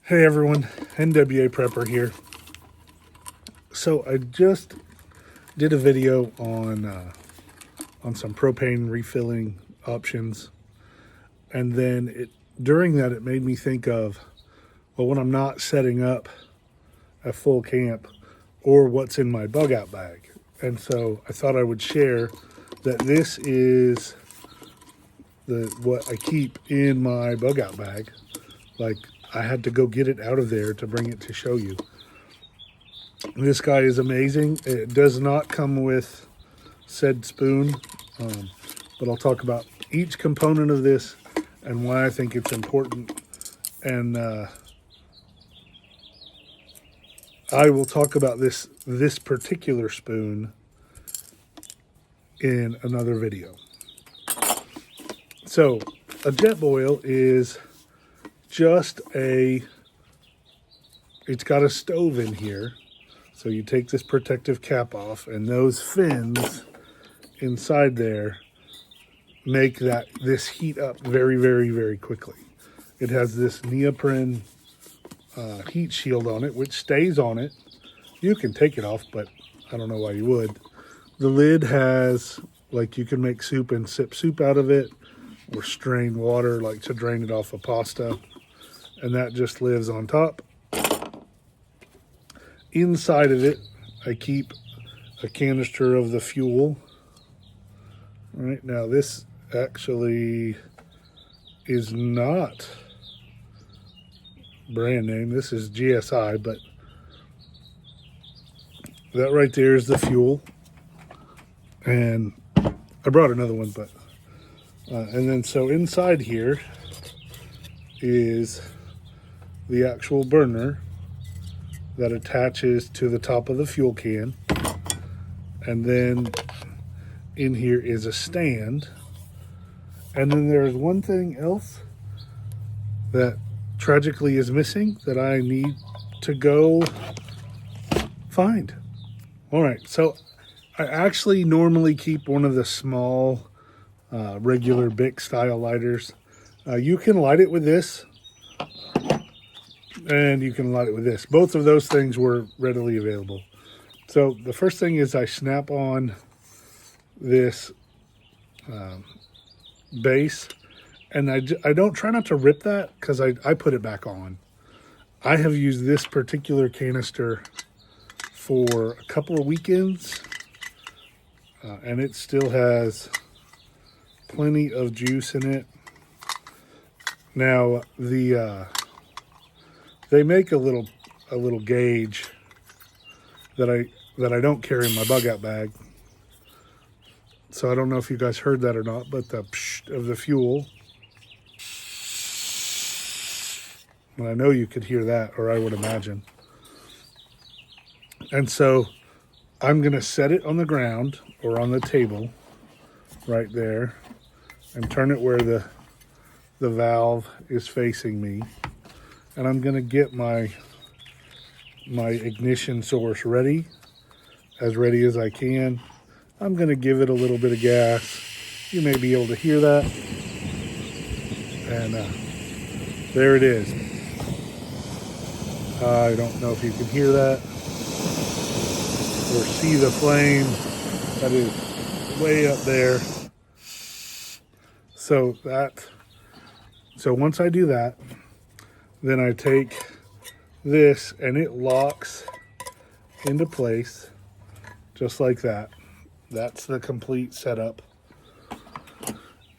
Hey everyone, NWA Prepper here. So I just did a video on some propane refilling options, and then during that it made me think of, well, when I'm not setting up a full camp or what's in my bug out bag. And so I thought I would share that this is what I keep in my bug out bag. Like, I had to go get it out of there to bring it to show you. This guy is amazing. It does not come with said spoon, but I'll talk about each component of this and why I think it's important. And I will talk about this particular spoon in another video. So a JetBoil is just it's got a stove in here. So you take this protective cap off, and those fins inside there make this heat up very, very, very quickly. It has this neoprene heat shield on it, which stays on it. You can take it off, but I don't know why you would. The lid has, like, you can make soup and sip soup out of it, or strain water, like to drain it off of pasta. And that just lives on top. Inside of it, I keep a canister of the fuel. All right, now this actually is not brand name. This is GSI, but that right there is the fuel. And I brought another one, but and then so inside here is the actual burner that attaches to the top of the fuel can. And then in here is a stand. And then there's one thing else that tragically is missing that I need to go find. All right, so I actually normally keep one of the small regular Bic style lighters. You can light it with this, and you can light it with this. Both of those things were readily available. So the first thing is I snap on this base, and I don't try not to rip that because I put it back on. I have used this particular canister for a couple of weekends, and it still has plenty of juice in it. Now they make a little gauge that I don't carry in my bug out bag. So I don't know if you guys heard that or not, but the psh of the fuel. And I know you could hear that, or I would imagine. And so I'm gonna set it on the ground or on the table right there and turn it where the valve is facing me. And I'm gonna get my ignition source ready as I can. I'm gonna give it a little bit of gas. You may be able to hear that. And there it is. I don't know if you can hear that or see the flame. That is way up there. So once I do that, then I take this and it locks into place just like that. That's the complete setup.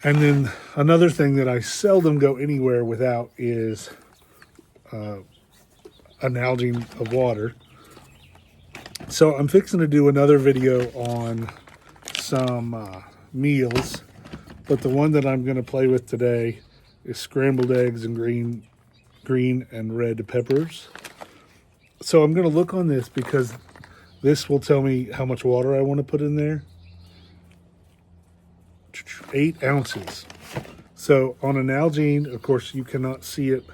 And then another thing that I seldom go anywhere without is an algae of water. So I'm fixing to do another video on some meals, but the one that I'm going to play with today is scrambled eggs and green and red peppers. So I'm going to look on this because this will tell me how much water I want to put in there. 8 ounces. So on an Nalgene, of course, you cannot see it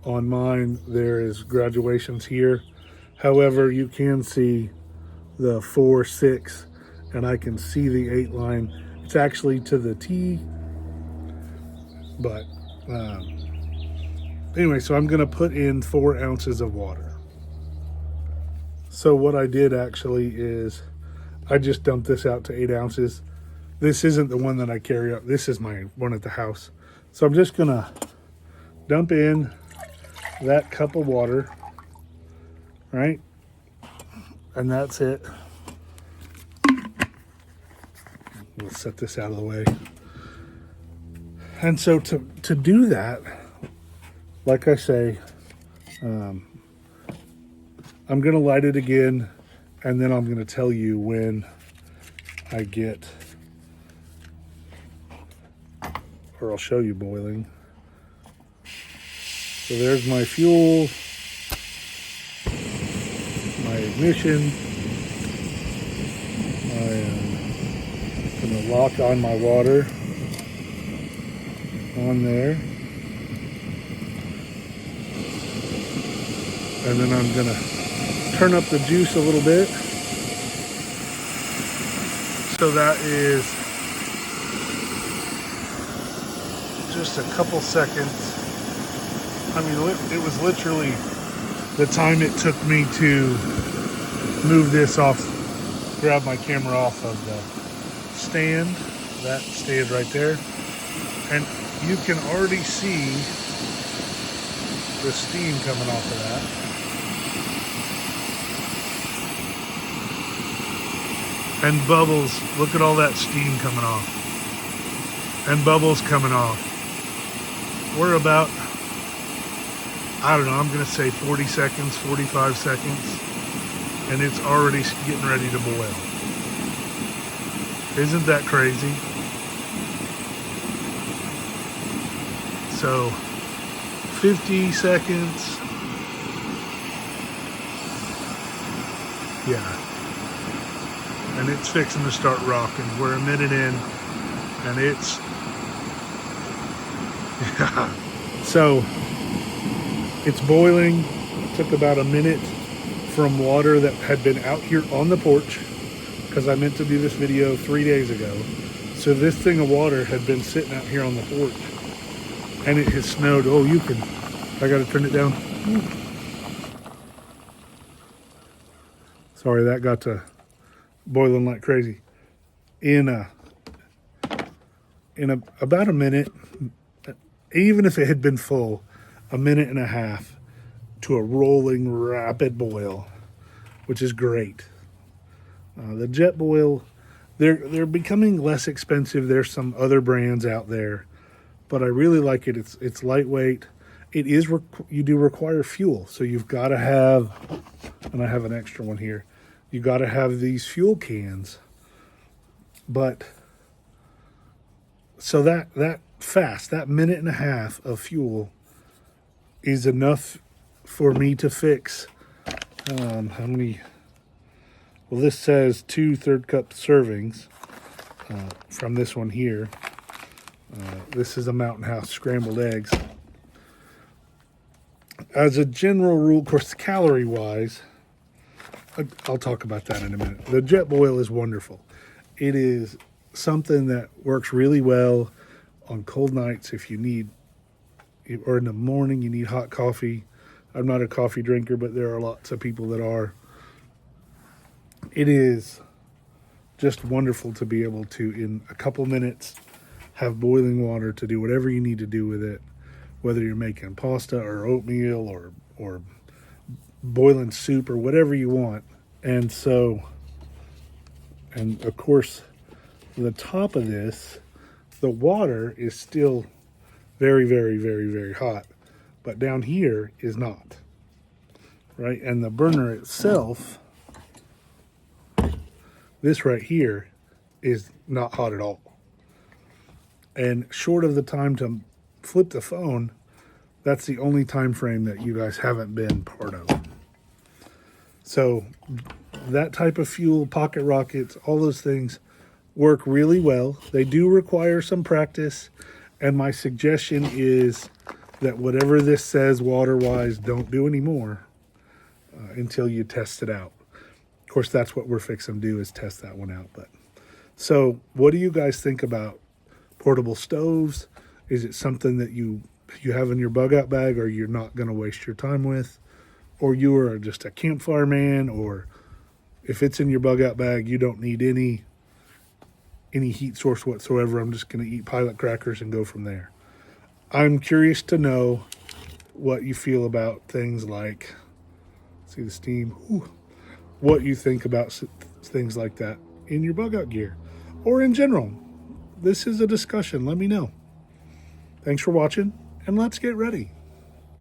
on mine. There is graduations here. However, you can see the 4, 6, and I can see the 8 line. It's actually to the T, but Anyway, so I'm going to put in 4 ounces of water. So what I did actually is I just dumped this out to 8 ounces. This isn't the one that I carry up. This is my one at the house. So I'm just going to dump in that cup of water, right? And that's it. We'll set this out of the way. And so to do that, like I say, I'm going to light it again, and then I'm going to tell you when I get, or I'll show you boiling. So there's my fuel, my ignition. I am going to lock on my water on there. And then I'm going to turn up the juice a little bit. So that is just a couple seconds. I mean, it was literally the time it took me to move this off, grab my camera off of the stand, that stand right there. And you can already see the steam coming off of that. And bubbles, look at all that steam coming off. And bubbles coming off. We're about, I don't know, I'm going to say 40 seconds, 45 seconds. And it's already getting ready to boil. Isn't that crazy? So, 50 seconds. Yeah. And it's fixing to start rocking. We're a minute in, and it's, yeah. So it's boiling. It took about a minute from water that had been out here on the porch, because I meant to do this video 3 days ago. So this thing of water had been sitting out here on the porch, and it has snowed. Oh, I got to turn it down. Sorry, that got to boiling like crazy. In about a minute, even if it had been full, a minute and a half to a rolling rapid boil, which is great. The JetBoil, they're becoming less expensive. There's some other brands out there, but I really like it. It's lightweight. It is you do require fuel, so you've got to have, and I have an extra one here. You got to have these fuel cans. But so that minute and a half of fuel is enough for me to fix how many? Well, this says 2 third cup servings from this one here. This is a Mountain House scrambled eggs. As a general rule, of course, calorie wise, I'll talk about that in a minute. The JetBoil is wonderful. It is something that works really well on cold nights if you need, or in the morning you need hot coffee. I'm not a coffee drinker, but there are lots of people that are. It is just wonderful to be able to, in a couple minutes, have boiling water to do whatever you need to do with it, whether you're making pasta or oatmeal or boiling soup or whatever you want. And so, and of course, the top of this, the water is still very, very, very, very hot, but down here is not, right? And the burner itself, this right here, is not hot at all. And short of the time to flip the phone, that's the only time frame that you guys haven't been part of. So that type of fuel, pocket rockets, all those things work really well. They do require some practice, and my suggestion is that whatever this says water-wise, don't do anymore until you test it out. Of course, that's what we're fixing to do, is test that one out. But so what do you guys think about portable stoves? Is it something that you you have in your bug out bag or you're not going to waste your time with, or you are just a campfire man, or if it's in your bug out bag, you don't need any heat source whatsoever. I'm just going to eat pilot crackers and go from there. I'm curious to know what you feel about things like, see the steam, ooh, what you think about things like that in your bug out gear or in general. This is a discussion. Let me know. Thanks for watching, and let's get ready.